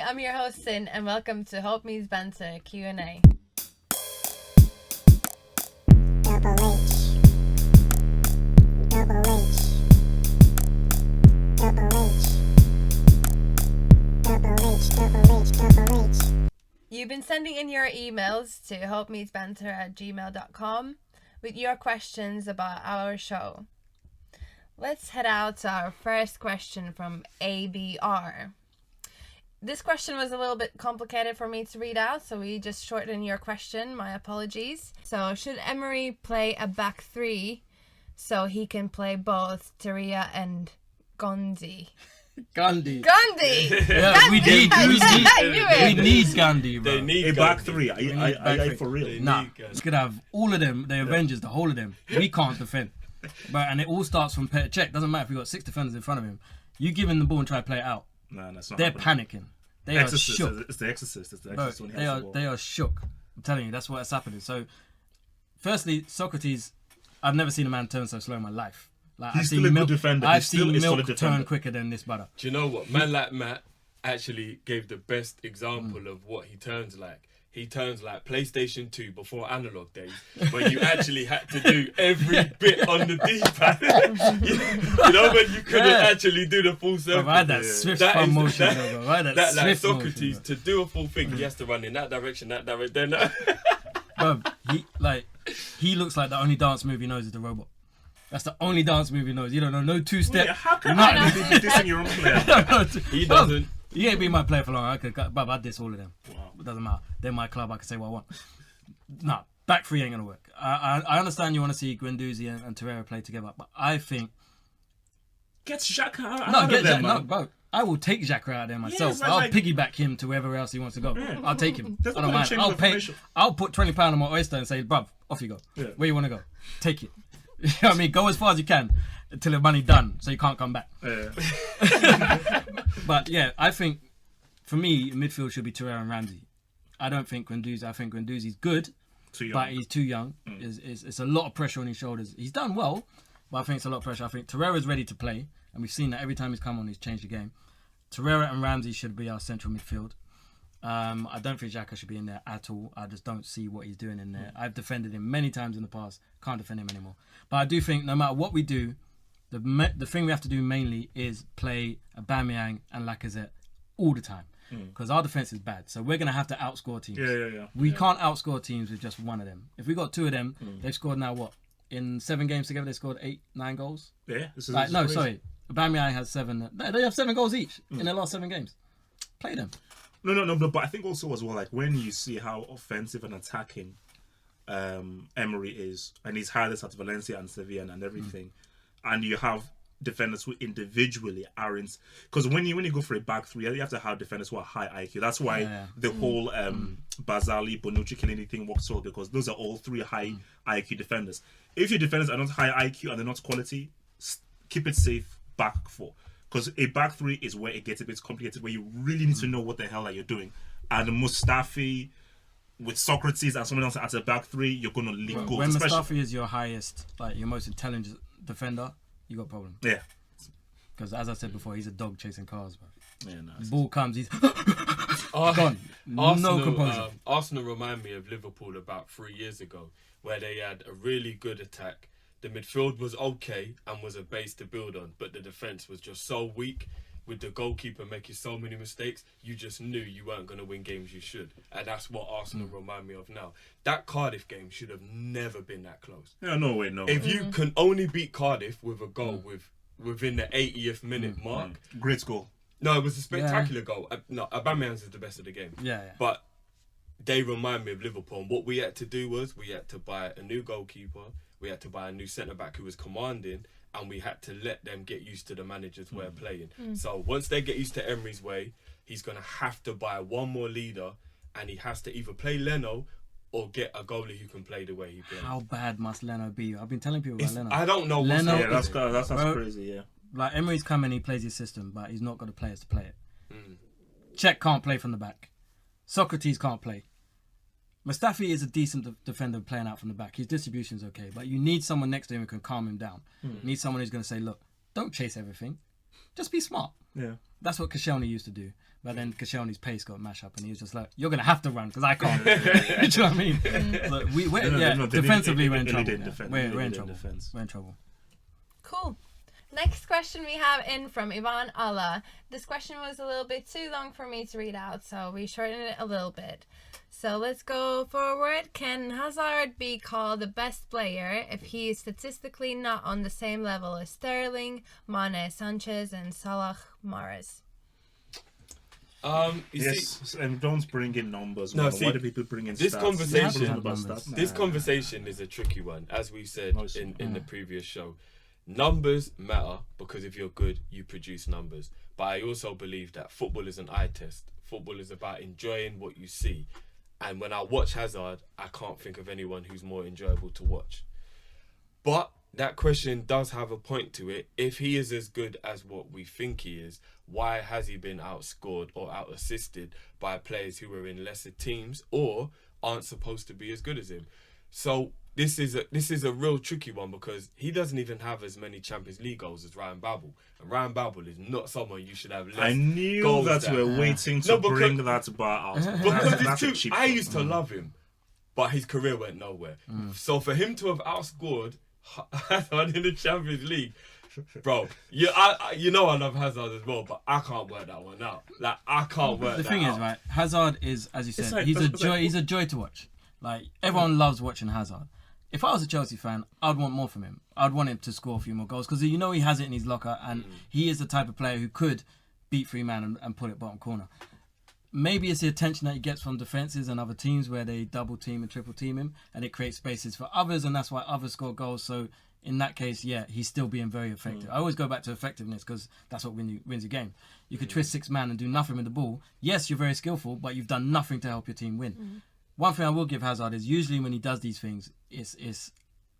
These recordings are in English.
I'm your host Sin, and welcome to Hope Meets Banter Q&A. Double H. Double H. Double H. Double H. Double H. Double H. You've been sending in your emails to hopemeetsbanter@gmail.com with your questions about our show. Let's head out to our first question from ABR. This question was a little bit complicated for me to read out, so we just shortened your question. My apologies. So, should Emery play a back three so he can play both Teria and Gandhi? Gandhi. Yeah, we need Gandhi, bro. They need a back Gandhi. three. Are you for real? Nah, we could have all of them, the Avengers, the whole of them. We can't defend. But and it all starts from Petr Cech. Doesn't matter if we got 6 defenders in front of him. You give him the ball and try to play it out. No, that's not. They're happening. panicking. They are shook. It's the Exorcist. Bro, they are shook. I'm telling you, that's what's happening. So, firstly, Socrates, I've never seen a man turn so slow in my life. Like, He's still a good defender. I've seen Milk turn quicker than this brother. Do you know what? Man like Matt actually gave the best example of what he turns like. He turns like PlayStation 2 before analog days, where you actually had to do every bit on the D-pad. you know, when you couldn't actually do the full circle. Bro, I had that swift front motion, bro. I had that like swift Socrates, motion, to do a full thing, he has to run in that direction, then bro, he looks like the only dance move he knows is the robot. That's the only dance move he knows. You don't know no two-step. Yeah, how can I be dissing your own player? he doesn't. He ain't been my player for long. I diss all of them. Wow. It doesn't matter. They're my club. I can say what I want. Nah, back three ain't gonna work. I understand you want to see Guendouzi and Torreira play together, but I think Get Xhaka out no, of get there, Xhaka. man. No, bro. I will take Xhaka out of there myself. Yeah, I'll like- piggyback him to wherever else he wants to go. Yeah. I'll take him. There's I no don't point mind. changing I'll the pay. formation. I'll put £20 on my oyster and say, bruv, off you go. Yeah. Where you want to go? Take it. You know what I mean? Go as far as you can until the money's done, so you can't come back. Yeah. But yeah, I think for me, midfield should be Torreira and Ramsey. I don't think Guendouzi. I think Guendouzi's good, Too young. but he's too young. It's a lot of pressure on his shoulders. He's done well, but I think it's a lot of pressure. I think Torreira's ready to play, and we've seen that every time he's come on, he's changed the game. Torreira and Ramsey should be our central midfield. I don't think Xhaka should be in there at all. I just don't see what he's doing in there. I've defended him many times in the past. Can't defend him anymore. But I do think no matter what we do, the thing we have to do mainly is play Aubameyang and Lacazette all the time. Because our defence is bad. So we're going to have to outscore teams. Yeah. We can't outscore teams with just one of them. If we got 2 of them, they've scored now what? In 7 games together, they scored 8-9 goals? Yeah. This is No, sorry. Aubameyang has 7. They have 7 goals each in their last 7 games. Play them. No, but I think also as well, like when you see how offensive and attacking Emery is, and he's hired this at Valencia and Sevilla and everything, and you have defenders who individually aren't, because when you go for a back three, you have to have defenders who are high IQ. That's why the whole Bazzali, Bonucci, Chiellini thing works well, because those are all 3 high IQ defenders. If your defenders are not high IQ and they're not quality, keep it safe back 4. Because a back 3 is where it gets a bit complicated, where you really need to know what the hell that you're doing. And Mustafi with Socrates and someone else at the back 3, you're going to leak goals. When Mustafi is your highest, like your most intelligent defender, you got a problem. Yeah. Because as I said before, he's a dog chasing cars, bro. Yeah, no. Ball comes, he's gone. No composure. Arsenal remind me of Liverpool about 3 years ago, where they had a really good attack. The midfield was okay and was a base to build on, but the defence was just so weak. With the goalkeeper making so many mistakes, you just knew you weren't going to win games you should. And that's what Arsenal remind me of now. That Cardiff game should have never been that close. Yeah, no. If you can only beat Cardiff with a goal within the 80th minute mark. Great goal. No, it was a spectacular goal. No, Aubameyang's is the best of the game. Yeah. But they remind me of Liverpool. And what we had to do was we had to buy a new goalkeeper. We had to buy a new centre-back who was commanding, and we had to let them get used to the manager's way of playing. So once they get used to Emery's way, he's going to have to buy one more leader, and he has to either play Leno or get a goalie who can play the way he plays. How bad must Leno be? I've been telling people about Leno. I don't know. Leno- Yeah, that's Bro, crazy, yeah. Like, Emery's come in, he plays his system, but he's not got the players to play it. Cech can't play from the back. Socrates can't play. Mustafi is a decent defender playing out from the back. His distribution's okay, but you need someone next to him who can calm him down. You need someone who's going to say, look, don't chase everything. Just be smart. Yeah. That's what Koscielny used to do. But then Koscielny's pace got mashed up, and he was just like, "You're gonna have to run because I can't." Do you know what I mean? But defensively we're in trouble. We're in trouble. We're in trouble. Cool. Next question we have in from Ivan Allah. This question was a little bit too long for me to read out, so we shortened it a little bit. So let's go forward. Can Hazard be called the best player if he is statistically not on the same level as Sterling, Mane, Sanchez, and Salah Mahrez? And don't bring in numbers. No, Why do people bring in this stats? conversation? This conversation is a tricky one, as we said in the previous show. Numbers matter because if you're good, you produce numbers. But I also believe that football is an eye test. Football is about enjoying what you see. And when I watch Hazard, I can't think of anyone who's more enjoyable to watch. But that question does have a point to it. If he is as good as what we think he is, why has he been outscored or out-assisted by players who are in lesser teams or aren't supposed to be as good as him? So this is a real tricky one because he doesn't even have as many Champions League goals as Ryan Babel. And Ryan Babel is not someone you should have less I knew goals that you were waiting to bring that bar out. Because it's true. I used to love him, but his career went nowhere. So for him to have outscored Hazard in the Champions League, bro, you know I love Hazard as well, but I can't work that one out. Like I can't work. The that thing out. is, right? Hazard is, as you said, like- he's a it's joy. like- He's a joy to watch. Like everyone loves watching Hazard. If I was a Chelsea fan, I'd want more from him. I'd want him to score a few more goals because you know he has it in his locker, and he is the type of player who could beat three man and put it bottom corner. Maybe it's the attention that he gets from defences and other teams where they double team and triple team him, and it creates spaces for others, and that's why others score goals. So in that case, yeah, he's still being very effective. I always go back to effectiveness because that's what wins your game. You could twist six man and do nothing with the ball. Yes, you're very skillful, but you've done nothing to help your team win. One thing I will give Hazard is usually when he does these things, it's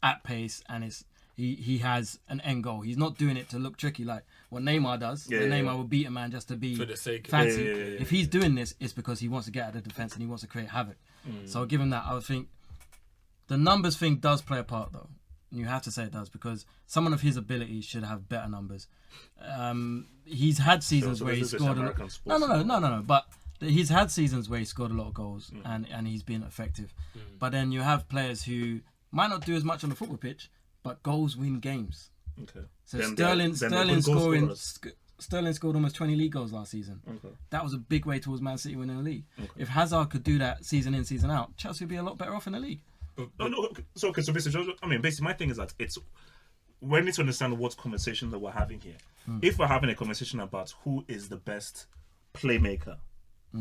at pace and he has an end goal. He's not doing it to look tricky like what Neymar does. Neymar will beat a man just to be For the sake of fancy. it. If he's doing this, it's because he wants to get out of the defence and he wants to create havoc. So given that, I would think the numbers thing does play a part though. You have to say it does because someone of his ability should have better numbers. He's had seasons where he scored a lot. No. But he's had seasons where he scored a lot of goals and he's been effective. But then you have players who might not do as much on the football pitch, but goals win games. Okay. So Sterling scored almost 20 league goals last season. Okay. That was a big way towards Man City winning the league. If Hazard could do that season in, season out, Chelsea would be a lot better off in the league. So basically, my thing is that we need to understand what conversation that we're having here. If we're having a conversation about who is the best playmaker,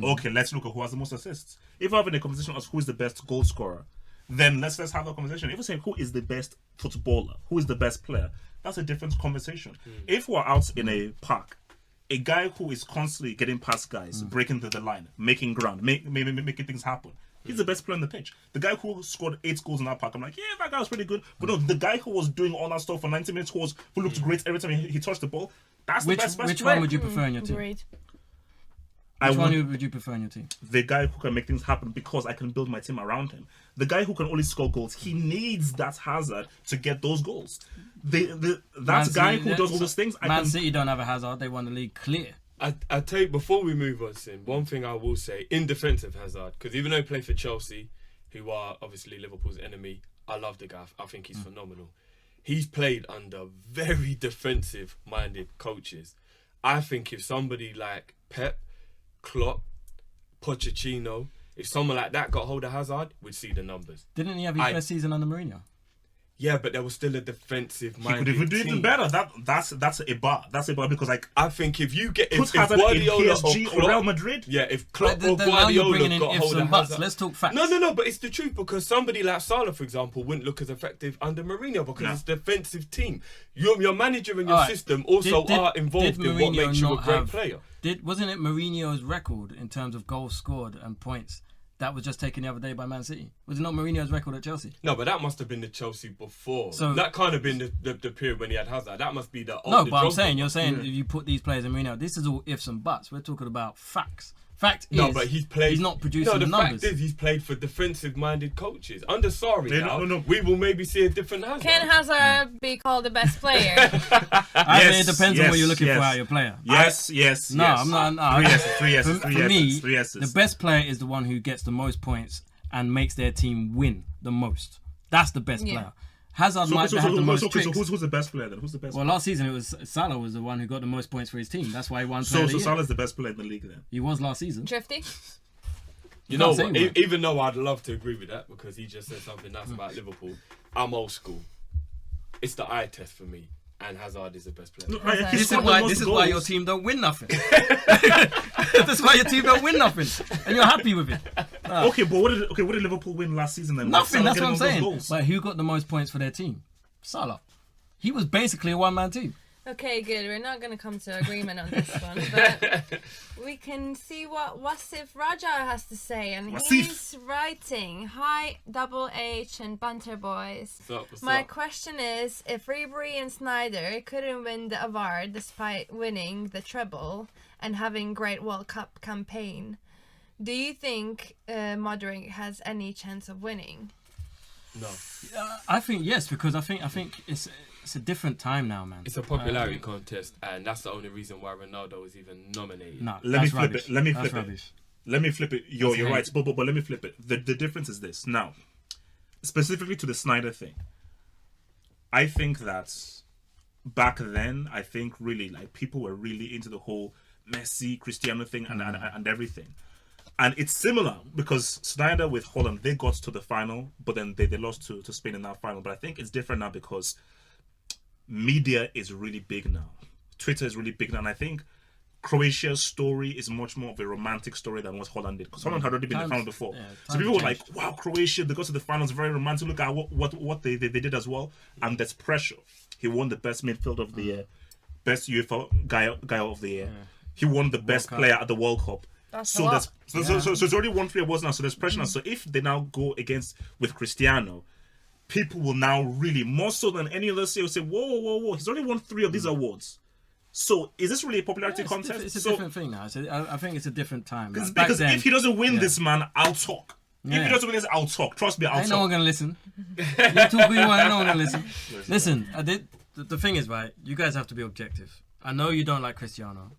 okay, let's look at who has the most assists. If we're having a conversation as who is the best goal scorer, then let's have a conversation. If we say who is the best footballer, who is the best player, that's a different conversation. If we're out in a park, a guy who is constantly getting past guys, breaking the line, making ground, making things happen, he's the best player on the pitch. The guy who scored 8 goals in that park, I'm like, yeah, that guy was pretty good. But no, the guy who was doing all that stuff for 90 minutes, who looked great every time he touched the ball, that's the best Which player. one would you prefer in your team? Agreed. Which one would you prefer in your team? The guy who can make things happen because I can build my team around him. The guy who can only score goals, he needs that Hazard to get those goals. That guy who does all those things, Man City don't have a Hazard. They won the league clear. I tell you, before we move on, Sin, one thing I will say in defence of Hazard, because even though he played for Chelsea, who are obviously Liverpool's enemy, I love the guy. I think he's phenomenal. He's played under very defensive-minded coaches. I think if somebody like Pep, Klopp, Pochettino, if someone like that got hold of Hazard, we'd see the numbers. Didn't he have his best season under Mourinho? Yeah, but there was still a defensive-minded He could do team. even better. That's a bar. That's a bar because I think if you get put if Hazard Guardiola in PSG or or Klopp, Real Madrid. yeah, if Klopp Then or now you're Guardiola bringing in got ifs hold and of buts. Hazard, Let's talk facts. No, but it's the truth because somebody like Salah, for example, wouldn't look as effective under Mourinho because it's a defensive team. Your manager and your system also are involved in what makes you a great player. Wasn't it Mourinho's record in terms of goals scored and points that was just taken the other day by Man City? Was it not Mourinho's record at Chelsea? No, but that must have been the Chelsea before. So that kind of been the period when he had Hazard. That must be the No, but I'm saying, you're saying if you put these players in Mourinho, this is all ifs and buts. We're talking about facts. Fact No, is, but he's not producing No, the the numbers. fact is he's played for defensive-minded coaches. Under Sarri Yeah, now, no. we will maybe see a different Hazard. Can Hazard be called the best player? I think it depends on what you're looking for out of your player. Yes. No, I'm not. No. Three S's. For me, Three S's. the best player is the one who gets the most points and makes their team win the most. That's the best player. Hazard might have the most tricks. So who's the best player then? Who's the best Well, player? last season it was Salah was the one who got the most points for his team. That's why he won. So Salah's the best player in the league then? He was last season. Drifty? You know can't say what? that. Even though I'd love to agree with that because he just said something nice about Liverpool, I'm old school. It's the eye test for me, and Hazard is the best player. No, right, This he's is got the why. most This is why your goals. team don't win nothing. That's why your team don't win nothing, and you're happy with it. Okay, but what did Liverpool win last season then? Nothing. Salah That's what I'm getting all saying. those goals? But who got the most points for their team? Salah. He was basically a one-man team. Okay, good. We're not going to come to agreement on this one, but we can see what Wasif Raja has to say. And Wasif. he's writing, "Hi, Double H and Banter boys. What's My up? question is, if Ribery and Snyder couldn't win the award despite winning the treble and having great World Cup campaign, do you think Modric has any chance of winning?" No, I think yes, because I think it's a different time now, man. it's a popularity contest, and that's the only reason why Ronaldo is even nominated. No, Let me that's flip rubbish. it. Let me That's flip it. rubbish. Let me flip it. You're hate. right, but let me flip it. The difference is this. Now, specifically to the Snyder thing, I think that back then, I think really like people were really into the whole Messi, Cristiano thing and everything. And it's similar because Snyder with Holland, they got to the final, but then they lost to Spain in that final. But I think it's different now because media is really big now. Twitter is really big now. And I think Croatia's story is much more of a romantic story than what Holland did. Because Holland had already been in the final before. So people were like, wow, Croatia, they got to the finals, very romantic. Look at what they did as well. And there's pressure. He won the best midfield of the year, best UEFA guy of the year. He won the best player at the World Cup. That's So a lot. there's so it's already 1-3 awards now. So there's pressure now. So if they now go against with Cristiano, people will now really more so than any other say will say, whoa, he's already won 3 of these awards. So is this really a popularity contest? It's a different thing now. I think it's a different time. Like, back Because then, if he doesn't win this, man, I'll talk. If Yeah. he doesn't win this, I'll talk. Trust me, I'll ain't no one talk. gonna listen. You talk who you want, ain't no one gonna listen. Listen, the thing is, right, you guys have to be objective. I know you don't like Cristiano.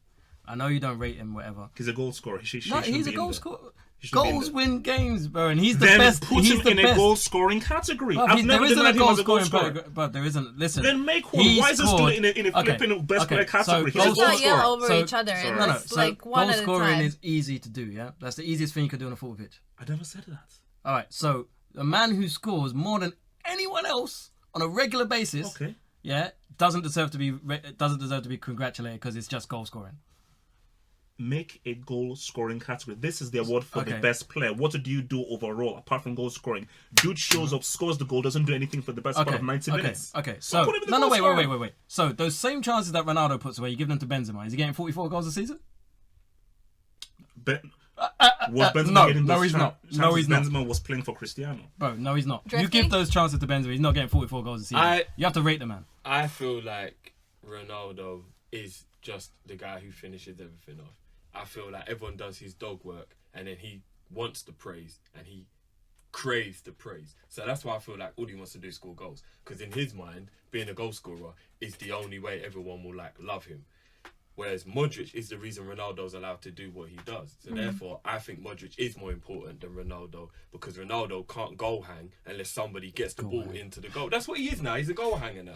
I know you don't rate him, whatever. He's a goal scorer. He No, shouldn't he's a be in goal there. scorer. He shouldn't be in Goals there. win games, bro, and he's the Then best. put He's him the in a best. goal scoring category. Bruv, I've never there isn't a denied him goal as a goal scoring scorer. category, but there isn't. Listen, Then make one. he Why is it still scored- in a flipping best player category? So He's a goal Let's goal not yell scorer. over So- each other. Sorry. Let's like one goal at a scoring time. is easy to do. Yeah, that's the easiest thing you could do on a football pitch. I never said that. All right, so a man who scores more than anyone else on a regular basis, Okay. yeah, doesn't deserve to be congratulated because it's just goal scoring. Make a goal scoring category. This is the award for the Okay. best player. What do you do overall apart from goal scoring? Dude shows up, scores the goal, doesn't do anything for the best part of 90 minutes. Okay. So So put him in the no, goal wait. scorer. So those same chances that Ronaldo puts away, you give them to Benzema. Is he getting 44 goals a season? Was Benzema no, getting no, those he's not. chances? No, he's not. Benzema was playing for Cristiano. Bro, no, he's not. Drifty? You give those chances to Benzema, he's not getting 44 goals a season. You have to rate the man. I feel like Ronaldo is just the guy who finishes everything off. I feel like everyone does his dog work and then he wants the praise and he craves the praise. So that's why I feel like all he wants to do is score goals. Because in his mind, being a goal scorer is the only way everyone will like love him. Whereas Modric is the reason Ronaldo's allowed to do what he does. So therefore, I think Modric is more important than Ronaldo because Ronaldo can't goal hang unless somebody gets the ball into the goal. That's what he is now. He's a goal hanger now.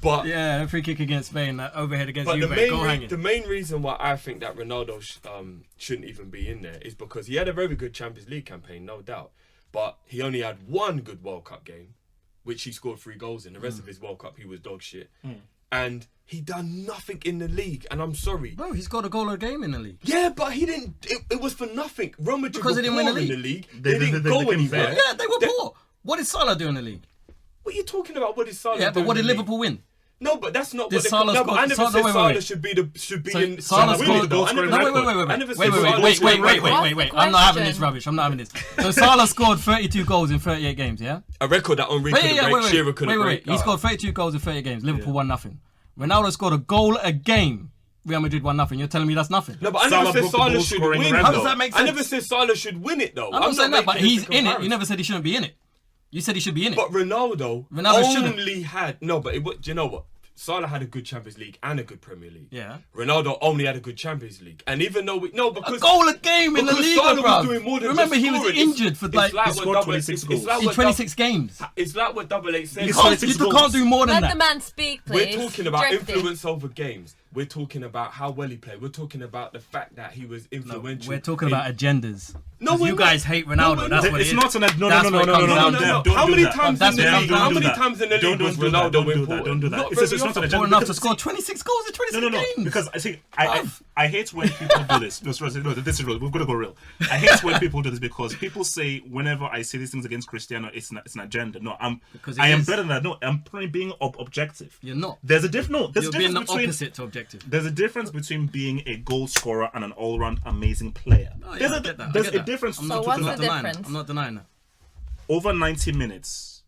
But Yeah, free kick against Spain, overhead against but Juve, goal hanging. the main reason why I think that Ronaldo shouldn't even be in there is because he had a very good Champions League campaign, no doubt. But he only had one good World Cup game, which he scored 3 goals in. The rest of his World Cup, he was dog shit. And he done nothing in the league. And I'm sorry. Bro, he's got a goal a game in the league. Yeah, but he didn't. It was for nothing. Real Madrid Because were they didn't win the poor in league. the league. They They didn't couldn't go bear. anywhere. Yeah, they were poor. What did Salah do in the league? What are you talking about? What did Salah Yeah, do but what in did the league? Liverpool win? No, but that's not Did what they Salah No, score- but I never Salah- said wait, wait, Salah wait. should be So in. Salah Salah scored- though. I never No, said- wait, I never said Salah should What's be the I'm not having this question? rubbish. I'm not having this. So Salah scored 32 goals in 38 games, yeah? a record that Henri couldn't break. Shearer couldn't break. He scored 32 goals in 30 games. Liverpool won nothing. Ronaldo scored a goal a game Real Madrid won nothing. You're telling me that's nothing. No, but I Salah never said broke the Salah goal should scoring win. record. How does that make I sense? never said Salah should win it though. I'm not saying that, but making he's a in it. comparison. You never said he shouldn't be in it. You said he should be in it. But Ronaldo shouldn't. only had do you know what? Salah had a good Champions League and a good Premier League. Yeah. Ronaldo only had a good Champions League, and even though because a goal a game in the because league, Salah bro. was doing more than Remember, just he was scoring. injured for like He scored 26 goals. in 26 games. It's like what Double H said. He You scored can't, 26 you goals. can't do more than Let that. the man speak, please. We're talking about Drifty. influence over games. We're talking about how well he played. We're talking about the fact that he was influential. We're talking about agendas. No, 'Cause we're you not. guys hate No, Ronaldo. we're That's not. what it It's is. not an no, That's no, no, what it no, comes no, down no, to. no. Don't How do many that. times That's in the what league? comes How down many to. times in the league Don't was do that. Ronaldo Don't do that. important? Don't do that. Not It's very not often. an Poor agenda. enough to Because- score 26 goals in 26 No, games. because I think I hate when people do this. No, this is real. We're gonna go real. I hate when people do this because people say whenever I say these things against Cristiano, it's an agenda. No, Because I it am is. better than that. No, I'm probably being objective. You're not. There's a difference. No, there's You're a being the difference between. opposite to objective. There's a difference between being a goal scorer and an all-round amazing player. Oh, yeah, There's I get that. I there's get a that. difference. I'm So not, what's I'm not the denying that. difference? I'm not denying that. Over 90 minutes,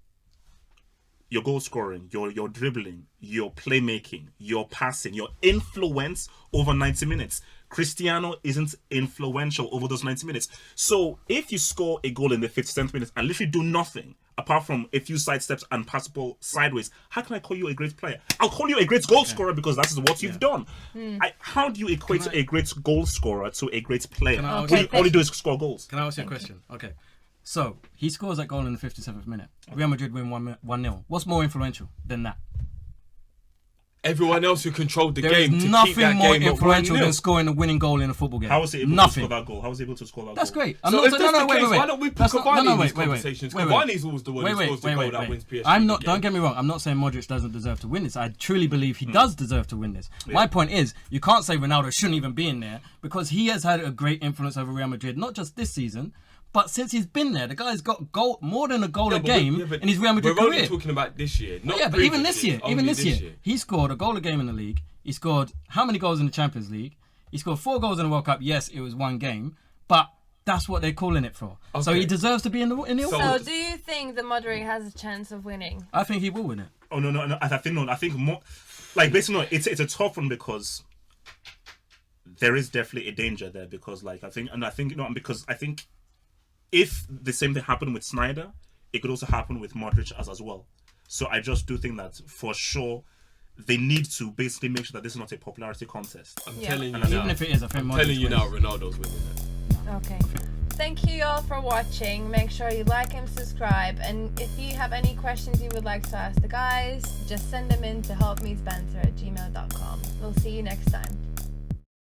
your goal scoring, your dribbling, your playmaking, your passing, your influence over 90 minutes. Cristiano isn't influential over those 90 minutes. So if you score a goal in the 57th minute and literally do nothing apart from a few sidesteps and pass the ball sideways, how can I call you a great player? I'll call you a great goal scorer because that is what you've done. How do you equate a great goal scorer to a great player? I ask All you do is score goals. Can I ask you a question? Okay. So, he scores that goal in the 57th minute. Real Madrid win 1-0. What's more influential than that? Everyone else who controlled the There game is to keep nothing that more game at influential 1-0. than scoring a winning goal in a football game. How was he able to Nothing. score that goal? How was he able to score that That's goal? great. I'm So not if that's the wait, case, wait. why don't we put That's not- Cavani in wait, these wait, conversations? wait. Cavani's always the one who scores the goal that wins PSG. I'm not. the Don't game. get me wrong. I'm not saying Modric doesn't deserve to win this. I truly believe he does deserve to win this. My point is, you can't say Ronaldo shouldn't even be in there because he has had a great influence over Real Madrid, not just this season, but since he's been there. The guy's got more than a goal a game in his Real Madrid We're career. only talking about this year. Not Yeah, but even previous this year, years, even only this year, he scored a goal a game in the league. He scored how many goals in the Champions League? He scored 4 goals in the World Cup. Yes, it was one game, but that's what they're calling it for. So Okay. he deserves to be in the So- So, do you think that Modric has a chance of winning? I think he will win it. Oh no! I think more. Like basically, no. It's a tough one because there is definitely a danger there because because I think if the same thing happened with Snyder, it could also happen with Modric as well. So I just do think that for sure they need to basically make sure that this is not a popularity contest. I'm Yeah. telling you Even now. if it is, I think I'm Modric telling you wins. now, Ronaldo's winning it. Okay. Thank you all for watching. Make sure you like and subscribe. And if you have any questions you would like to ask the guys, just send them in to helpmeetsbanter@gmail.com. We'll see you next time.